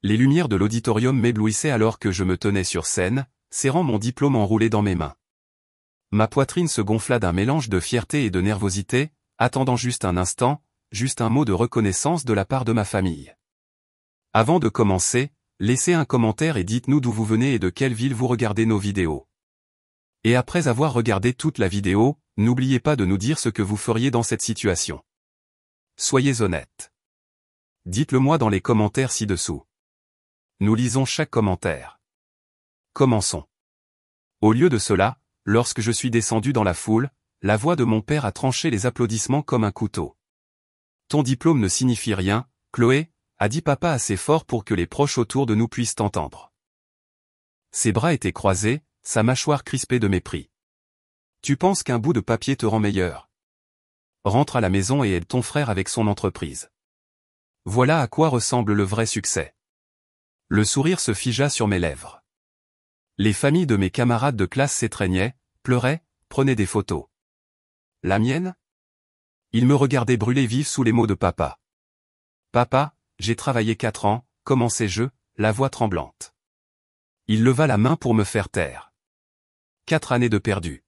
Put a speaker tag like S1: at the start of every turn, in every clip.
S1: Les lumières de l'auditorium m'éblouissaient alors que je me tenais sur scène, serrant mon diplôme enroulé dans mes mains. Ma poitrine se gonfla d'un mélange de fierté et de nervosité, attendant juste un instant, juste un mot de reconnaissance de la part de ma famille. Avant de commencer, laissez un commentaire et dites-nous d'où vous venez et de quelle ville vous regardez nos vidéos. Et après avoir regardé toute la vidéo, n'oubliez pas de nous dire ce que vous feriez dans cette situation. Soyez honnête. Dites-le moi dans les commentaires ci-dessous. Nous lisons chaque commentaire. Commençons. Au lieu de cela, lorsque je suis descendu dans la foule, la voix de mon père a tranché les applaudissements comme un couteau. Ton diplôme ne signifie rien, Chloé, a dit papa assez fort pour que les proches autour de nous puissent t'entendre. Ses bras étaient croisés, sa mâchoire crispée de mépris. Tu penses qu'un bout de papier te rend meilleur? Rentre à la maison et aide ton frère avec son entreprise. Voilà à quoi ressemble le vrai succès. Le sourire se figea sur mes lèvres. Les familles de mes camarades de classe s'étreignaient, pleuraient, prenaient des photos. La mienne? Ils me regardaient brûler vif sous les mots de papa. Papa, j'ai travaillé 4 ans, commençai-je, la voix tremblante. Il leva la main pour me faire taire. 4 années de perdu.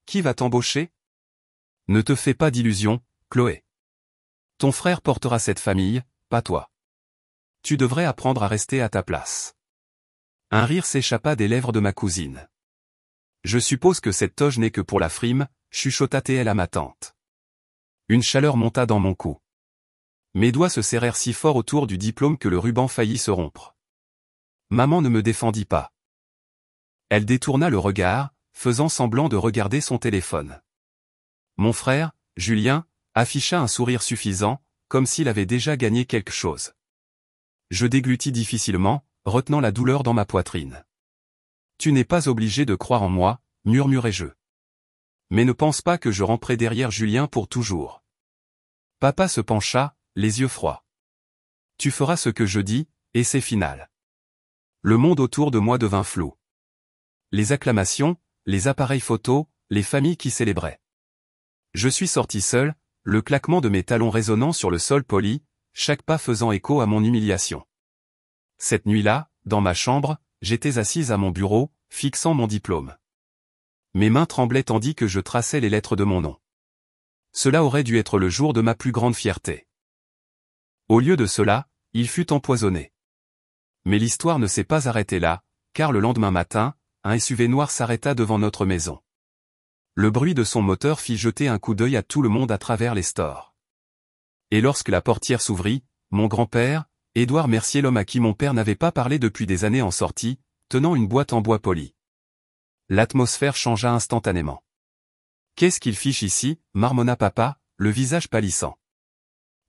S1: Qui va t'embaucher? Ne te fais pas d'illusions, Chloé. Ton frère portera cette famille, pas toi. Tu devrais apprendre à rester à ta place. Un rire s'échappa des lèvres de ma cousine. Je suppose que cette toge n'est que pour la frime, chuchota-t-elle à ma tante. Une chaleur monta dans mon cou. Mes doigts se serrèrent si fort autour du diplôme que le ruban faillit se rompre. Maman ne me défendit pas. Elle détourna le regard, faisant semblant de regarder son téléphone. Mon frère, Julien, afficha un sourire suffisant, comme s'il avait déjà gagné quelque chose. Je déglutis difficilement, retenant la douleur dans ma poitrine. Tu n'es pas obligé de croire en moi, murmurai-je. Mais ne pense pas que je ramperai derrière Julien pour toujours. Papa se pencha, les yeux froids. Tu feras ce que je dis, et c'est final. Le monde autour de moi devint flou. Les acclamations, les appareils photos, les familles qui célébraient. Je suis sorti seul, le claquement de mes talons résonnant sur le sol poli, chaque pas faisant écho à mon humiliation. Cette nuit-là, dans ma chambre, j'étais assise à mon bureau, fixant mon diplôme. Mes mains tremblaient tandis que je traçais les lettres de mon nom. Cela aurait dû être le jour de ma plus grande fierté. Au lieu de cela, il fut empoisonné. Mais l'histoire ne s'est pas arrêtée là, car le lendemain matin, un SUV noir s'arrêta devant notre maison. Le bruit de son moteur fit jeter un coup d'œil à tout le monde à travers les stores. Et lorsque la portière s'ouvrit, mon grand-père, Édouard Mercier, l'homme à qui mon père n'avait pas parlé depuis des années, en sortit, tenant une boîte en bois poli. L'atmosphère changea instantanément. Qu'est-ce qu'il fiche ici, marmonna papa, le visage pâlissant.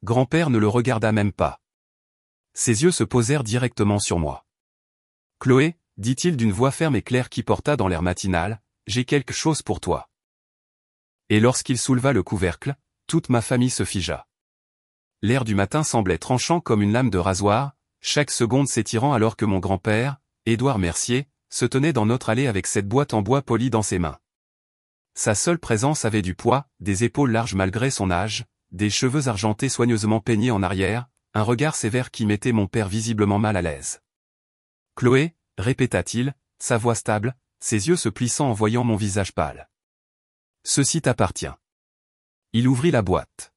S1: Grand-père ne le regarda même pas. Ses yeux se posèrent directement sur moi. Chloé, dit-il d'une voix ferme et claire qui porta dans l'air matinal, j'ai quelque chose pour toi. Et lorsqu'il souleva le couvercle, toute ma famille se figea. L'air du matin semblait tranchant comme une lame de rasoir, chaque seconde s'étirant alors que mon grand-père, Édouard Mercier, se tenait dans notre allée avec cette boîte en bois poli dans ses mains. Sa seule présence avait du poids, des épaules larges malgré son âge, des cheveux argentés soigneusement peignés en arrière, un regard sévère qui mettait mon père visiblement mal à l'aise. Chloé, répéta-t-il, sa voix stable, ses yeux se plissant en voyant mon visage pâle. Ceci t'appartient. Il ouvrit la boîte.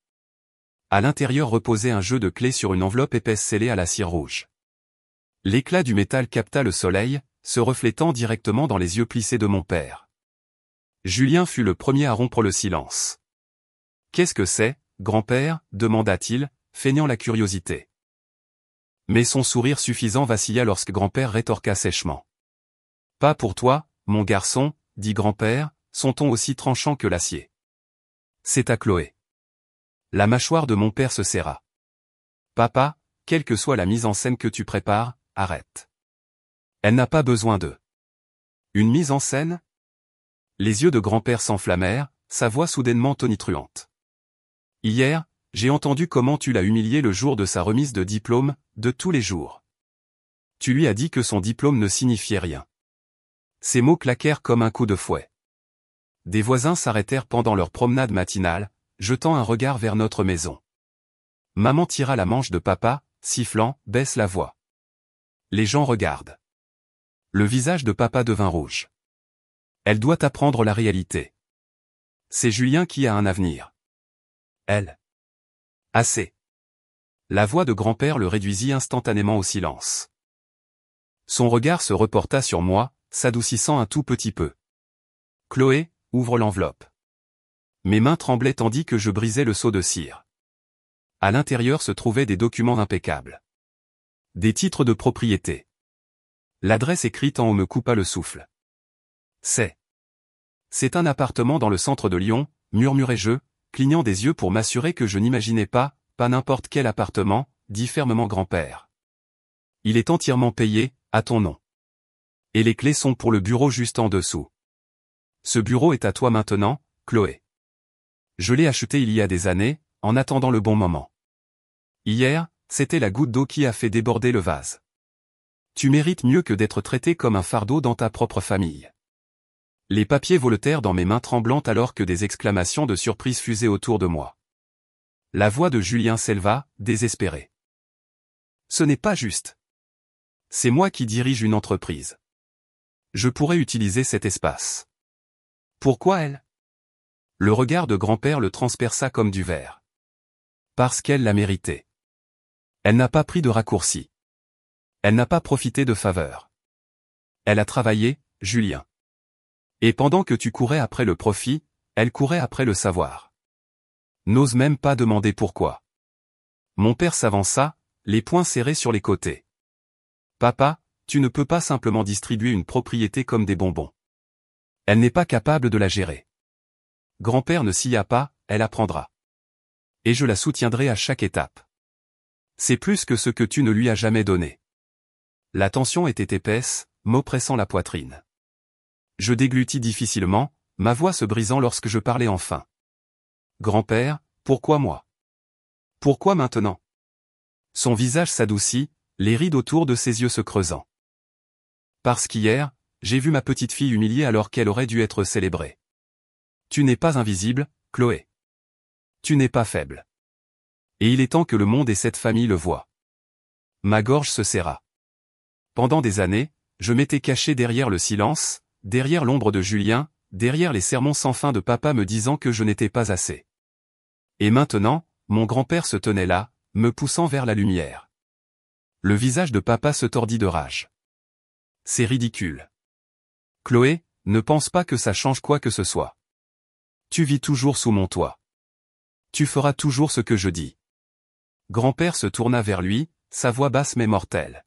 S1: À l'intérieur reposait un jeu de clés sur une enveloppe épaisse scellée à la cire rouge. L'éclat du métal capta le soleil, se reflétant directement dans les yeux plissés de mon père. Julien fut le premier à rompre le silence. « Qu'est-ce que c'est, grand-père » demanda-t-il, feignant la curiosité. Mais son sourire suffisant vacilla lorsque grand-père rétorqua sèchement. « Pas pour toi, mon garçon, dit grand-père, son ton aussi tranchant que l'acier. C'est à Chloé. » La mâchoire de mon père se serra. « Papa, quelle que soit la mise en scène que tu prépares, arrête. Elle n'a pas besoin de... » Une mise en scène? Les yeux de grand-père s'enflammèrent, sa voix soudainement tonitruante. « Hier, j'ai entendu comment tu l'as humilié le jour de sa remise de diplôme, de tous les jours. Tu lui as dit que son diplôme ne signifiait rien. » Ces mots claquèrent comme un coup de fouet. Des voisins s'arrêtèrent pendant leur promenade matinale, jetant un regard vers notre maison. Maman tira la manche de papa, sifflant « Baisse la voix. Les gens regardent. Le visage de papa devint rouge. Elle doit apprendre la réalité. C'est Julien qui a un avenir. Elle. Assez. La voix de grand-père le réduisit instantanément au silence. Son regard se reporta sur moi, s'adoucissant un tout petit peu. Chloé, ouvre l'enveloppe. Mes mains tremblaient tandis que je brisais le seau de cire. À l'intérieur se trouvaient des documents impeccables. Des titres de propriété. L'adresse écrite en haut me coupa le souffle. C'est un appartement dans le centre de Lyon, murmurai-je, clignant des yeux pour m'assurer que je n'imaginais pas n'importe quel appartement, dit fermement grand-père. Il est entièrement payé, à ton nom. Et les clés sont pour le bureau juste en dessous. Ce bureau est à toi maintenant, Chloé. Je l'ai acheté il y a des années, en attendant le bon moment. Hier, c'était la goutte d'eau qui a fait déborder le vase. Tu mérites mieux que d'être traité comme un fardeau dans ta propre famille. Les papiers voletèrent dans mes mains tremblantes alors que des exclamations de surprise fusaient autour de moi. La voix de Julien s'éleva, désespérée. Ce n'est pas juste. C'est moi qui dirige une entreprise. Je pourrais utiliser cet espace. Pourquoi elle? Le regard de grand-père le transperça comme du verre. Parce qu'elle l'a mérité. Elle n'a pas pris de raccourci. Elle n'a pas profité de faveur. Elle a travaillé, Julien. Et pendant que tu courais après le profit, elle courait après le savoir. N'ose même pas demander pourquoi. Mon père s'avança, les poings serrés sur les côtés. Papa, tu ne peux pas simplement distribuer une propriété comme des bonbons. Elle n'est pas capable de la gérer. Grand-père ne s'y a pas, elle apprendra. Et je la soutiendrai à chaque étape. C'est plus que ce que tu ne lui as jamais donné. La tension était épaisse, m'oppressant la poitrine. Je déglutis difficilement, ma voix se brisant lorsque je parlais enfin. Grand-père, pourquoi moi? Pourquoi maintenant? Son visage s'adoucit, les rides autour de ses yeux se creusant. Parce qu'hier, j'ai vu ma petite fille humiliée alors qu'elle aurait dû être célébrée. Tu n'es pas invisible, Chloé. Tu n'es pas faible. Et il est temps que le monde et cette famille le voient. Ma gorge se serra. Pendant des années, je m'étais caché derrière le silence, derrière l'ombre de Julien, derrière les sermons sans fin de papa me disant que je n'étais pas assez. Et maintenant, mon grand-père se tenait là, me poussant vers la lumière. Le visage de papa se tordit de rage. C'est ridicule. Chloé, ne pense pas que ça change quoi que ce soit. Tu vis toujours sous mon toit. Tu feras toujours ce que je dis. Grand-père se tourna vers lui, sa voix basse mais mortelle.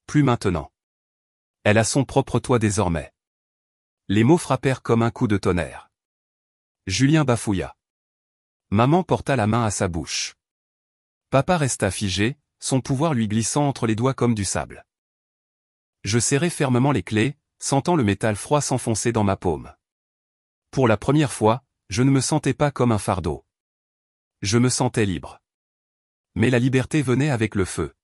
S1: Plus maintenant. Elle a son propre toit désormais. Les mots frappèrent comme un coup de tonnerre. Julien bafouilla. Maman porta la main à sa bouche. Papa resta figé, son pouvoir lui glissant entre les doigts comme du sable. Je serrai fermement les clés, sentant le métal froid s'enfoncer dans ma paume. Pour la première fois, je ne me sentais pas comme un fardeau. Je me sentais libre. Mais la liberté venait avec le feu.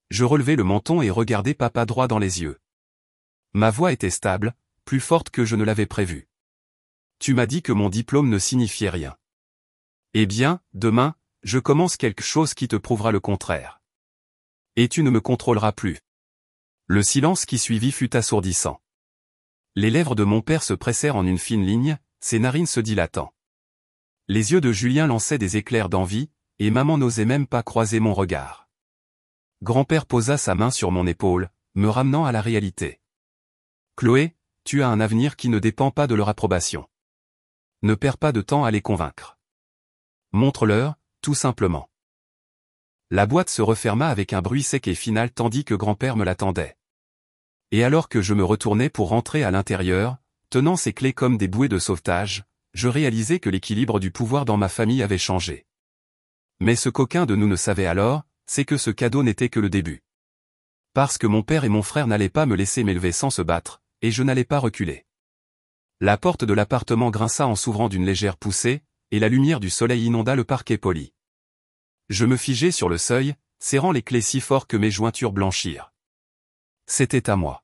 S1: Je relevai le menton et regardai papa droit dans les yeux. Ma voix était stable, plus forte que je ne l'avais prévu. Tu m'as dit que mon diplôme ne signifiait rien. Eh bien, demain, je commence quelque chose qui te prouvera le contraire. Et tu ne me contrôleras plus. Le silence qui suivit fut assourdissant. Les lèvres de mon père se pressèrent en une fine ligne, ses narines se dilatant. Les yeux de Julien lançaient des éclairs d'envie, et maman n'osait même pas croiser mon regard. Grand-père posa sa main sur mon épaule, me ramenant à la réalité. Chloé, tu as un avenir qui ne dépend pas de leur approbation. Ne perds pas de temps à les convaincre. Montre-leur, tout simplement. La boîte se referma avec un bruit sec et final tandis que grand-père me l'attendait. Et alors que je me retournais pour rentrer à l'intérieur, tenant ces clés comme des bouées de sauvetage, je réalisais que l'équilibre du pouvoir dans ma famille avait changé. Mais ce qu'aucun de nous ne savait alors, c'est que ce cadeau n'était que le début. Parce que mon père et mon frère n'allaient pas me laisser m'élever sans se battre, et je n'allais pas reculer. La porte de l'appartement grinça en s'ouvrant d'une légère poussée, et la lumière du soleil inonda le parquet poli. Je me figeai sur le seuil, serrant les clés si fort que mes jointures blanchirent. C'était à moi.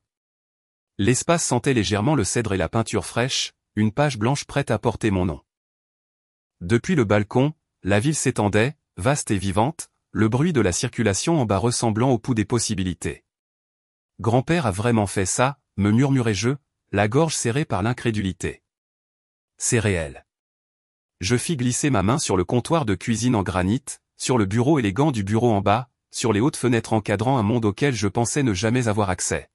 S1: L'espace sentait légèrement le cèdre et la peinture fraîche, une page blanche prête à porter mon nom. Depuis le balcon, la ville s'étendait, vaste et vivante, le bruit de la circulation en bas ressemblant au pouls des possibilités. Grand-père a vraiment fait ça, me murmurai-je, la gorge serrée par l'incrédulité. C'est réel. Je fis glisser ma main sur le comptoir de cuisine en granit, sur le bureau élégant du bureau en bas, sur les hautes fenêtres encadrant un monde auquel je pensais ne jamais avoir accès.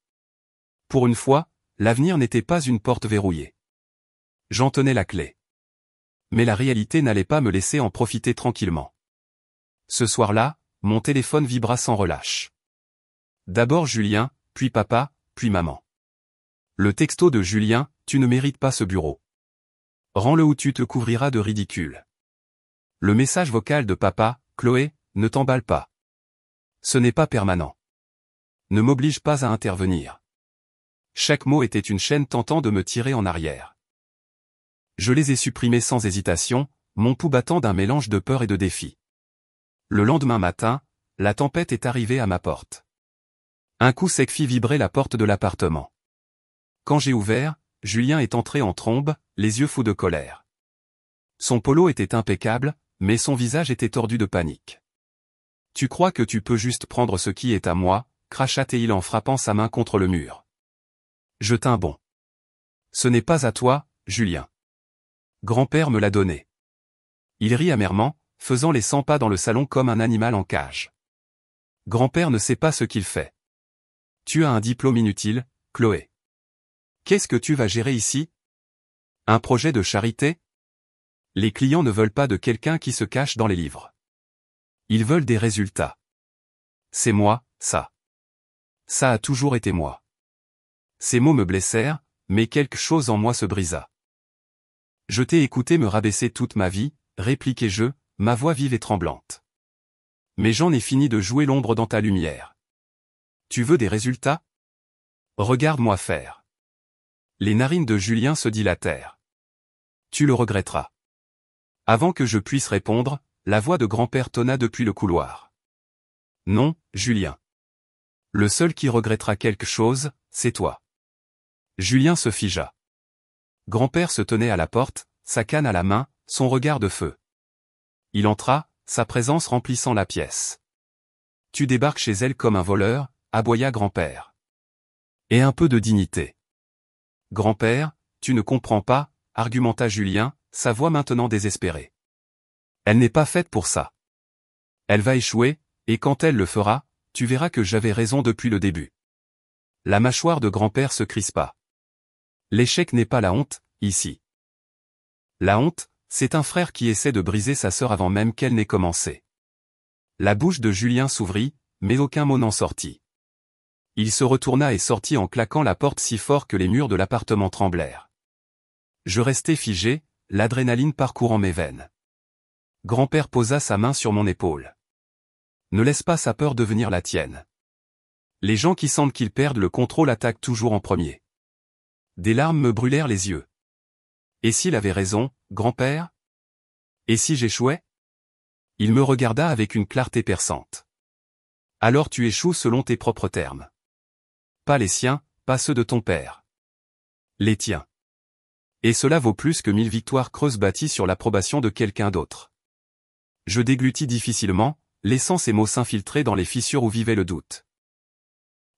S1: Pour une fois, l'avenir n'était pas une porte verrouillée. J'en tenais la clé. Mais la réalité n'allait pas me laisser en profiter tranquillement. Ce soir-là, mon téléphone vibra sans relâche. D'abord Julien, puis papa, puis maman. Le texto de Julien, tu ne mérites pas ce bureau. Rends-le ou tu te couvriras de ridicule. Le message vocal de papa, Chloé, ne t'emballe pas. Ce n'est pas permanent. Ne m'oblige pas à intervenir. Chaque mot était une chaîne tentant de me tirer en arrière. Je les ai supprimés sans hésitation, mon pouls battant d'un mélange de peur et de défi. Le lendemain matin, la tempête est arrivée à ma porte. Un coup sec fit vibrer la porte de l'appartement. Quand j'ai ouvert, Julien est entré en trombe, les yeux fous de colère. Son polo était impeccable, mais son visage était tordu de panique. « Tu crois que tu peux juste prendre ce qui est à moi ?» cracha-t-il en frappant sa main contre le mur. Je tins bon. « Ce n'est pas à toi, Julien. Grand-père me l'a donné. » Il rit amèrement, faisant les 100 pas dans le salon comme un animal en cage. « Grand-père ne sait pas ce qu'il fait. Tu as un diplôme inutile, Chloé. Qu'est-ce que tu vas gérer ici? Un projet de charité? Les clients ne veulent pas de quelqu'un qui se cache dans les livres. Ils veulent des résultats. C'est moi, ça. Ça a toujours été moi. » Ces mots me blessèrent, mais quelque chose en moi se brisa. « Je t'ai écouté me rabaisser toute ma vie, » répliquai-je, ma voix vive et tremblante. « Mais j'en ai fini de jouer l'ombre dans ta lumière. Tu veux des résultats? Regarde-moi faire. » Les narines de Julien se dilatèrent. « Tu le regretteras. » Avant que je puisse répondre, la voix de grand-père tonna depuis le couloir. « Non, Julien. Le seul qui regrettera quelque chose, c'est toi. » Julien se figea. Grand-père se tenait à la porte, sa canne à la main, son regard de feu. Il entra, sa présence remplissant la pièce. « Tu débarques chez elle comme un voleur » aboya grand-père. « Et un peu de dignité. »« Grand-père, tu ne comprends pas » argumenta Julien, sa voix maintenant désespérée. « Elle n'est pas faite pour ça. Elle va échouer, et quand elle le fera, tu verras que j'avais raison depuis le début. » La mâchoire de grand-père se crispa. L'échec n'est pas la honte, ici. La honte, c'est un frère qui essaie de briser sa sœur avant même qu'elle n'ait commencé. La bouche de Julien s'ouvrit, mais aucun mot n'en sortit. Il se retourna et sortit en claquant la porte si fort que les murs de l'appartement tremblèrent. Je restai figé, l'adrénaline parcourant mes veines. Grand-père posa sa main sur mon épaule. « Ne laisse pas sa peur devenir la tienne. Les gens qui sentent qu'ils perdent le contrôle attaquent toujours en premier. » Des larmes me brûlèrent les yeux. Et s'il avait raison, grand-père? Et si j'échouais? Il me regarda avec une clarté perçante. Alors tu échoues selon tes propres termes. Pas les siens, pas ceux de ton père. Les tiens. Et cela vaut plus que 1000 victoires creuses bâties sur l'approbation de quelqu'un d'autre. Je déglutis difficilement, laissant ces mots s'infiltrer dans les fissures où vivait le doute.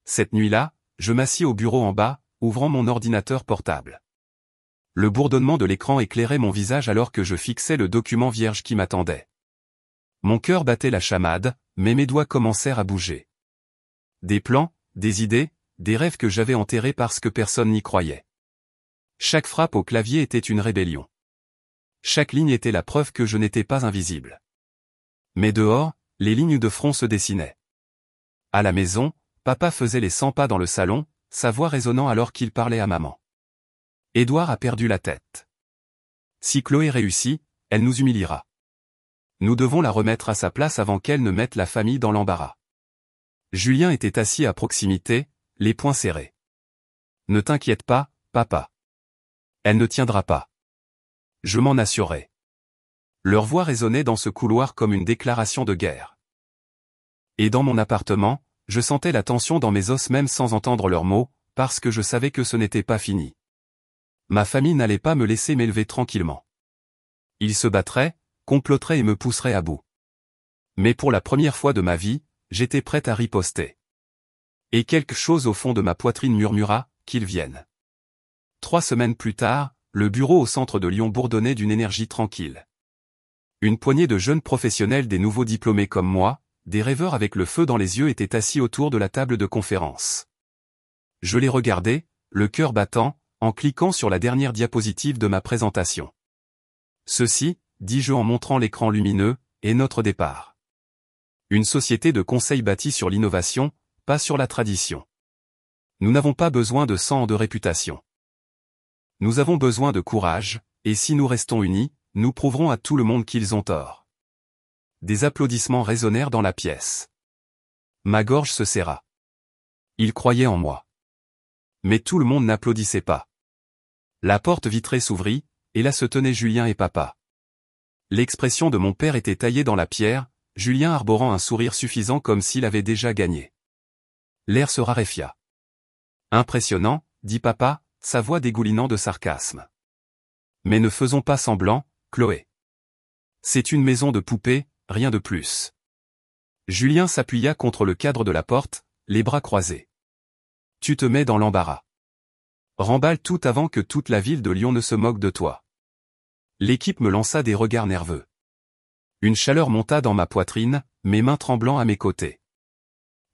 S1: Cette nuit-là, je m'assis au bureau en bas, ouvrant mon ordinateur portable. Le bourdonnement de l'écran éclairait mon visage alors que je fixais le document vierge qui m'attendait. Mon cœur battait la chamade, mais mes doigts commencèrent à bouger. Des plans, des idées, des rêves que j'avais enterrés parce que personne n'y croyait. Chaque frappe au clavier était une rébellion. Chaque ligne était la preuve que je n'étais pas invisible. Mais dehors, les lignes de front se dessinaient. À la maison, papa faisait les 100 pas dans le salon, sa voix résonnant alors qu'il parlait à maman. Édouard a perdu la tête. Si Chloé réussit, elle nous humiliera. Nous devons la remettre à sa place avant qu'elle ne mette la famille dans l'embarras. Julien était assis à proximité, les poings serrés. Ne t'inquiète pas, papa. Elle ne tiendra pas. Je m'en assurerai. Leur voix résonnait dans ce couloir comme une déclaration de guerre. Et dans mon appartement, je sentais la tension dans mes os même sans entendre leurs mots, parce que je savais que ce n'était pas fini. Ma famille n'allait pas me laisser m'élever tranquillement. Ils se battraient, comploteraient et me pousseraient à bout. Mais pour la première fois de ma vie, j'étais prête à riposter. Et quelque chose au fond de ma poitrine murmura, qu'ils viennent. 3 semaines plus tard, le bureau au centre de Lyon bourdonnait d'une énergie tranquille. Une poignée de jeunes professionnels des nouveaux diplômés comme moi, des rêveurs avec le feu dans les yeux étaient assis autour de la table de conférence. Je les regardais, le cœur battant, en cliquant sur la dernière diapositive de ma présentation. Ceci, dis-je en montrant l'écran lumineux, est notre départ. Une société de conseil bâtie sur l'innovation, pas sur la tradition. Nous n'avons pas besoin de sang ou de réputation. Nous avons besoin de courage, et si nous restons unis, nous prouverons à tout le monde qu'ils ont tort. Des applaudissements résonnèrent dans la pièce. Ma gorge se serra. Ils croyaient en moi. Mais tout le monde n'applaudissait pas. La porte vitrée s'ouvrit, et là se tenaient Julien et papa. L'expression de mon père était taillée dans la pierre, Julien arborant un sourire suffisant comme s'il avait déjà gagné. L'air se raréfia. Impressionnant, dit papa, sa voix dégoulinant de sarcasme. Mais ne faisons pas semblant, Chloé. C'est une maison de poupées, rien de plus. Julien s'appuya contre le cadre de la porte, les bras croisés. Tu te mets dans l'embarras. Remballe tout avant que toute la ville de Lyon ne se moque de toi. L'équipe me lança des regards nerveux. Une chaleur monta dans ma poitrine, mes mains tremblant à mes côtés.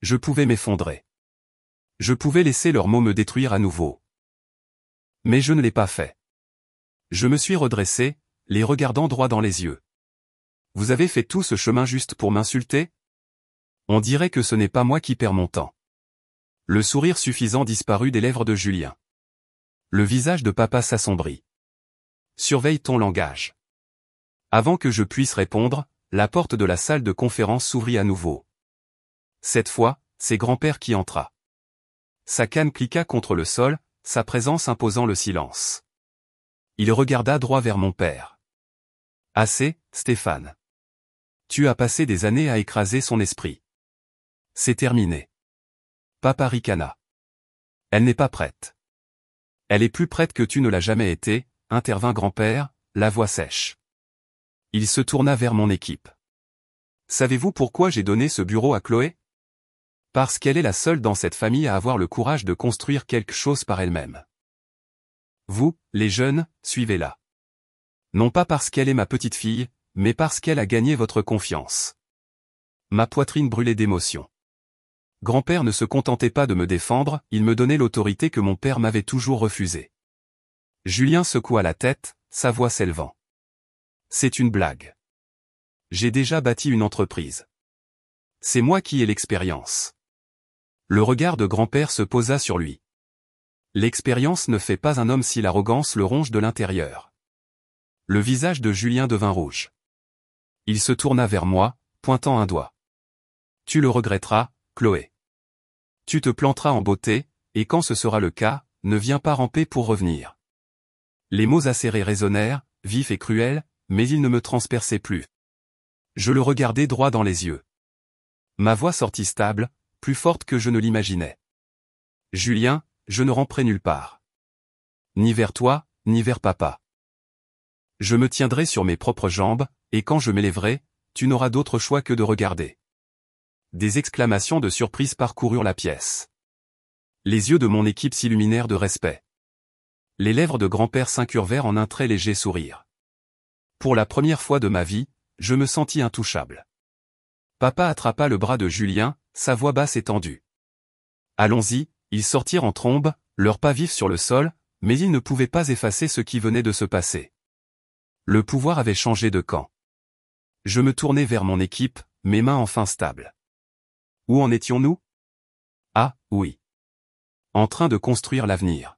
S1: Je pouvais m'effondrer. Je pouvais laisser leurs mots me détruire à nouveau. Mais je ne l'ai pas fait. Je me suis redressé, les regardant droit dans les yeux. Vous avez fait tout ce chemin juste pour m'insulter? On dirait que ce n'est pas moi qui perds mon temps. Le sourire suffisant disparut des lèvres de Julien. Le visage de papa s'assombrit. Surveille ton langage. Avant que je puisse répondre, la porte de la salle de conférence s'ouvrit à nouveau. Cette fois, c'est grand-père qui entra. Sa canne cliqua contre le sol, sa présence imposant le silence. Il regarda droit vers mon père. Assez, Stéphane. Tu as passé des années à écraser son esprit. C'est terminé. Papa ricana. Elle n'est pas prête. Elle est plus prête que tu ne l'as jamais été, intervint grand-père, la voix sèche. Il se tourna vers mon équipe. Savez-vous pourquoi j'ai donné ce bureau à Chloé? Parce qu'elle est la seule dans cette famille à avoir le courage de construire quelque chose par elle-même. Vous, les jeunes, suivez-la. Non pas parce qu'elle est ma petite fille, mais parce qu'elle a gagné votre confiance. Ma poitrine brûlait d'émotion. Grand-père ne se contentait pas de me défendre, il me donnait l'autorité que mon père m'avait toujours refusée. Julien secoua la tête, sa voix s'élevant. C'est une blague. J'ai déjà bâti une entreprise. C'est moi qui ai l'expérience. Le regard de grand-père se posa sur lui. L'expérience ne fait pas un homme si l'arrogance le ronge de l'intérieur. Le visage de Julien devint rouge. Il se tourna vers moi, pointant un doigt. Tu le regretteras, Chloé. Tu te planteras en beauté, et quand ce sera le cas, ne viens pas ramper pour revenir. Les mots acérés résonnèrent, vifs et cruels, mais ils ne me transperçaient plus. Je le regardai droit dans les yeux. Ma voix sortit stable, plus forte que je ne l'imaginais. Julien, je ne ramperai nulle part. Ni vers toi, ni vers papa. Je me tiendrai sur mes propres jambes, et quand je m'élèverai, tu n'auras d'autre choix que de regarder. Des exclamations de surprise parcoururent la pièce. Les yeux de mon équipe s'illuminèrent de respect. Les lèvres de grand-père s'incurvèrent en un très léger sourire. Pour la première fois de ma vie, je me sentis intouchable. Papa attrapa le bras de Julien, sa voix basse et tendue. Allons-y, ils sortirent en trombe, leurs pas vifs sur le sol, mais ils ne pouvaient pas effacer ce qui venait de se passer. Le pouvoir avait changé de camp. Je me tournai vers mon équipe, mes mains enfin stables. Où en étions-nous? Ah, oui. En train de construire l'avenir.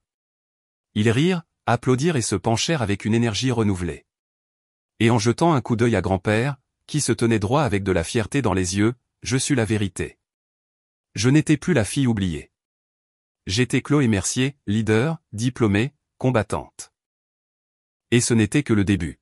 S1: Ils rirent, applaudirent et se penchèrent avec une énergie renouvelée. Et en jetant un coup d'œil à grand-père, qui se tenait droit avec de la fierté dans les yeux, je sus la vérité. Je n'étais plus la fille oubliée. J'étais Chloé Mercier, leader, diplômée, combattante. Et ce n'était que le début.